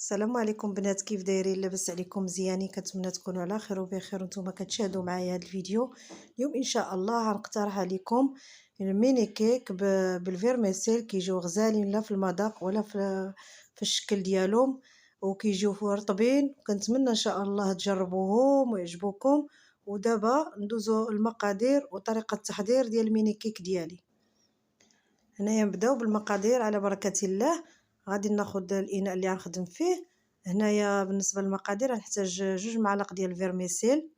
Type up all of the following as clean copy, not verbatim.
السلام عليكم بنات، كيف دايرين؟ لاباس عليكم مزيانين؟ كنتمنى تكونوا على خير وبخير وانتم كتشاهدوا معايا هذا الفيديو. اليوم ان شاء الله غنقترح عليكم الميني كيك بالفيرميسيل. كيجيو غزالين لا في المذاق ولا في الشكل ديالهم، وكيجيو رطبين. كنتمنى ان شاء الله تجربوهم ويعجبوكم. ودابا ندوزو المقادير وطريقه التحضير ديال الميني كيك ديالي. هنايا نبداو بالمقادير على بركه الله. غادي ناخذ الاناء اللي غنخدم فيه. هنايا بالنسبه للمقادير غنحتاج 2 معالق ديال الفيرميسيل،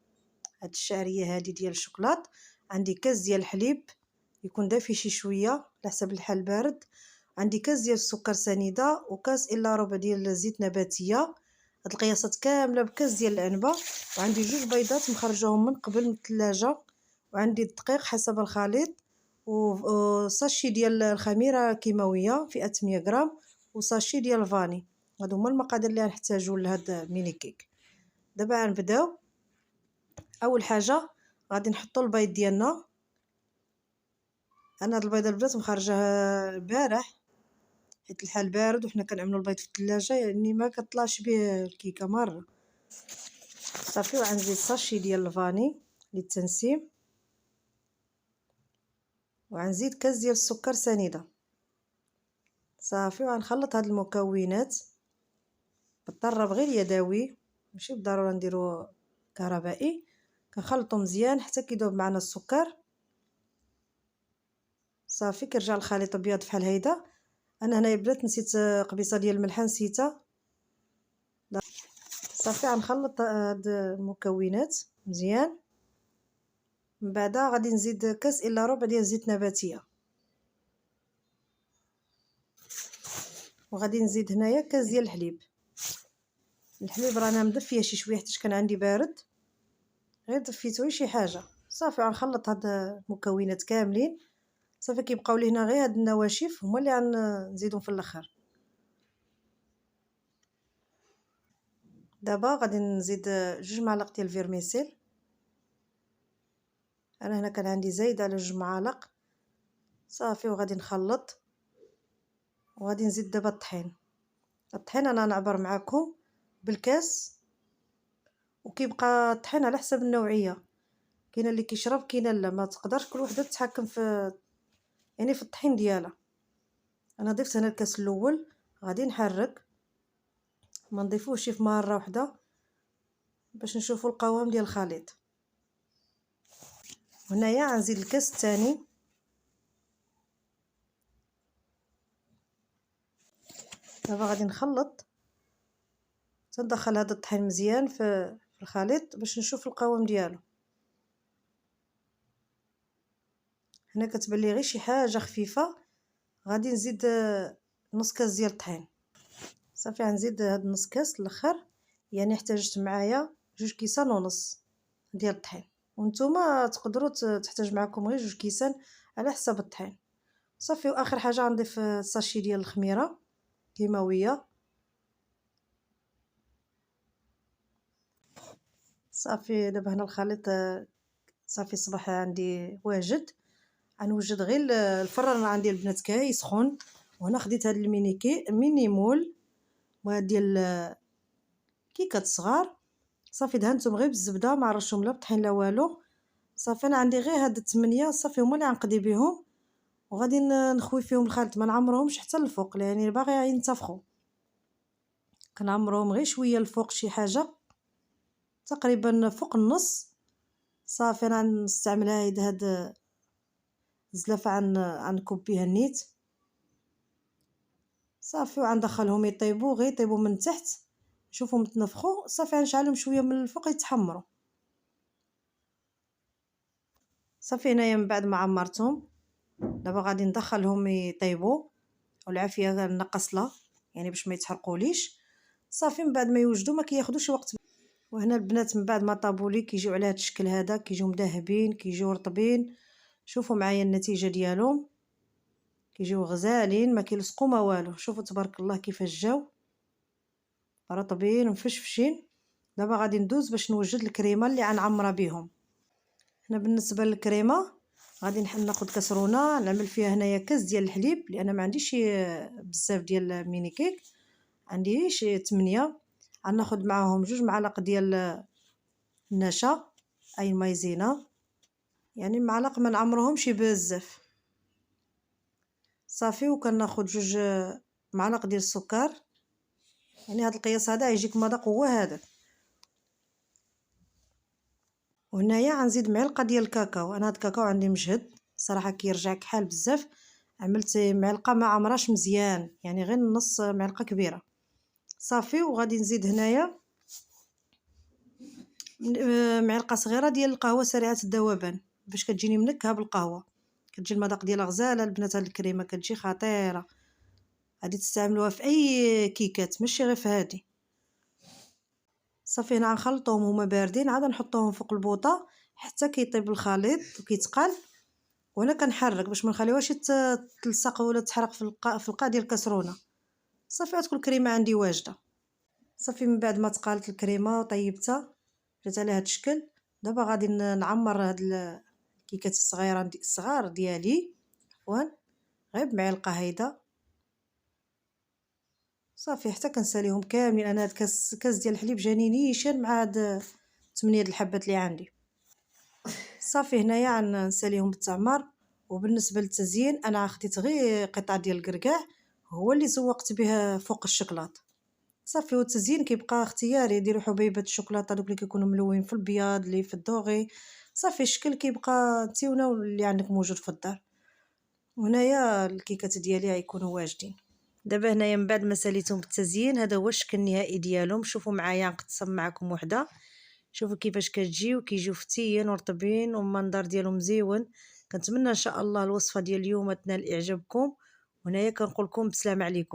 هاد الشعريه هادي ديال الشوكولات. عندي كاس ديال الحليب يكون دافي شي شويه على حسب الحال بارد. عندي كاس ديال السكر سنيده وكاس الا ربع ديال الزيت نباتيه. هاد القياسات كامله بكاس ديال العنبه. وعندي 2 بيضات مخرجاهم من قبل من الثلاجه. وعندي الدقيق حسب الخليط، وساشي ديال الخميره كيماويه فئه 100 غرام، وساشي ديال الفاني. هادو هما المقادير اللي غنحتاجو لهاد ميني كيك. دابا غنبداو. اول حاجه غادي نحطو البيض ديالنا. انا هاد البيضه البنات مخرجاها البارح حيت الحال بارد وحنا كنعملو البيض في الثلاجه، يعني ما كطلعش به الكيكه مره. صافي. وغنزيد ساشي ديال الفاني للتنسيم، وغنزيد كاس ديال السكر سنيده. صافي. وغنخلط هاد المكونات بالطراب غير يدوي، ماشي بالضروره نديرو كهربائي. كنخلطو مزيان حتى كيذوب معنا السكر. صافي. كيرجع الخليط ابيض بحال هيدا. انا هنايا بنات نسيت قبيصه ديال الملح نسيتها. صافي. غنخلط هاد المكونات مزيان. من بعد غادي نزيد كاس الا ربع ديال الزيت نباتيه، وغادي نزيد هنايا كاس ديال الحليب رانا مدفيه شي شويه حيت كان عندي بارد، غير دفيتو شي حاجه. صافي. غنخلط هاد المكونات كاملين. صافي. كيبقاو لي هنا غير هاد النواشف هما اللي غنزيدهم في الاخر. دابا غادي نزيد 2 معالق ديال الفيرميسيل. انا هنا كان عندي زايد على 2 معالق. صافي. وغادي نخلط. وغادي نزيد دابا الطحين انا نعبر معكم بالكاس، وكيبقى الطحين على حسب النوعيه. كاينه اللي كيشرب، كاينه لا، ما تقدرش كل وحده تتحكم في يعني في الطحين ديالها. انا ضفت هنا الكاس الاول، غادي نحرك، ما نضيفوش في مره واحده باش نشوفوا القوام ديال الخليط. هنايا غنزيد الكاس الثاني. دابا غادي نخلط تندخل هذا الطحين مزيان في الخليط باش نشوف القوام ديالو. هنا كتبان لي غير شي حاجه خفيفه. غادي نزيد نص كاس ديال الطحين. صافي. غنزيد هاد نص كاس الاخر، يعني احتاجت معايا 2 كيسان ونص ديال الطحين، وانتم تقدروا تحتاج معكم غير 2 كيسان على حسب الطحين. صافي. واخر حاجه غنضيف الساشي ديال الخميره كيماويه. صافي. دابا هنا الخليط صافي صباح عندي واجد. غنوجد غير الفران عندي البنات كيسخن. وهنا خديت هاد ميني مول ديال كيكات صغار. صافي. دهنتهم غير بالزبده، ما عرشتهم لا بطحين لا والو. صافي. انا عندي غير هاد 8 صافي هما اللي غنقضي بهم، وغادي نخوي فيهم الخليط، ما نعمرهمش حتى الفوق يعني باغي ينتفخوا. كنعمرهم غير شويه الفوق، شي حاجه تقريبا فوق النص. صافي. انا نستعمل هاد الزلافه عنكب بها النيت. صافي. وغندخلهم يطيبوا، غير يطيبوا من تحت نشوفهم تنفخوا. صافي. غنشعلهم شويه من الفوق يتحمروا. صافي. هنايا من بعد ما عمرتهم دابا غادي ندخلهم يطيبوا، والعافيه نقص يعني باش ما يتحرقوليش. صافي. من بعد ما يوجدوا ما كياخذوش وقت. وهنا البنات من بعد ما طابوا لي كيجيو على هذا الشكل هذا، كيجيو مذهبين، كيجيو رطبين. شوفوا معايا النتيجه ديالهم، كيجيو غزالين ما كيلصقوا ما والو. شوفوا تبارك الله كيفاش جاو رطبين ومفشفشين. دابا غادي ندوز باش نوجد الكريمه اللي غنعمرها بهم. هنا بالنسبه للكريمه غادي ناخذ كاسرونه نعمل فيها هنايا كاس ديال الحليب، لان ما عنديش بزاف ديال الميني كيك. عندي شي 8. غناخد معاهم 2 معالق ديال النشا اي المايزينا، يعني معلق ما نعمرهمش بزاف صافي. وكناخد 2 معالق ديال السكر، يعني هذا القياس هذا يجيك مذاق هو هذا. وهنايا غنزيد معلقه ديال الكاكاو، انا هاد الكاكاو عندي مجهد صراحه كيرجع كحال بزاف، عملت معلقه ما عمراش مزيان، يعني غير نص معلقه كبيره صافي. وغادي نزيد هنايا معلقه صغيره ديال القهوه سريعه الذوبان باش كتجيني منكهه بالقهوه، كتجي المذاق ديالها غزاله البنات. هاد الكريمه كتجي خطيره، غادي تستعملوها في اي كيكات ماشي غير في هادي صافي. هنا غنخلطوهم هما باردين، عاد نحطوهم فوق البوطه حتى كيطيب الخليط وكيتقل. وانا كنحرك باش ما نخليوهاش تلصق ولا تحرق في القاع ديال الكاسرونه صافي. غتكون الكريمه عندي واجده صافي. من بعد ما تقالت الكريمه وطيبتها جات على هذا الشكل، دابا غادي نعمر هاد الكيكات الصغار ديالي غير بمعلقه هيدا صافي حتى كنساليهم كاملين. انا هاد كاس ديال الحليب جاني نيشان مع هاد 8 د الحبات اللي عندي صافي. هنايا غنساليهم بالتعمر. وبالنسبه للتزيين انا خديت غير قطعه ديال الكركاع هو اللي زوقت به فوق الشكلاط صافي. والتزيين كيبقى اختياري، ديروا حبيبات الشوكولاته دوك اللي كيكونوا ملونين في البياض اللي في الدوغي صافي. الشكل كيبقى نتيونه واللي عندك موجود في الدار. وهنايا الكيكات ديالي غيكونوا واجدين. دابا هنايا من بعد ما ساليتهم بالتزيين هذا هو الشكل النهائي ديالهم. شوفوا معايا نقسم معكم وحده، شوفوا كيفاش كتجي وكيجيو فتيين ورطبين والمنظر ديالهم مزيون. كنتمنى ان شاء الله الوصفه ديال اليوم تنال اعجابكم، وهنايا كنقول لكم بسلام عليكم.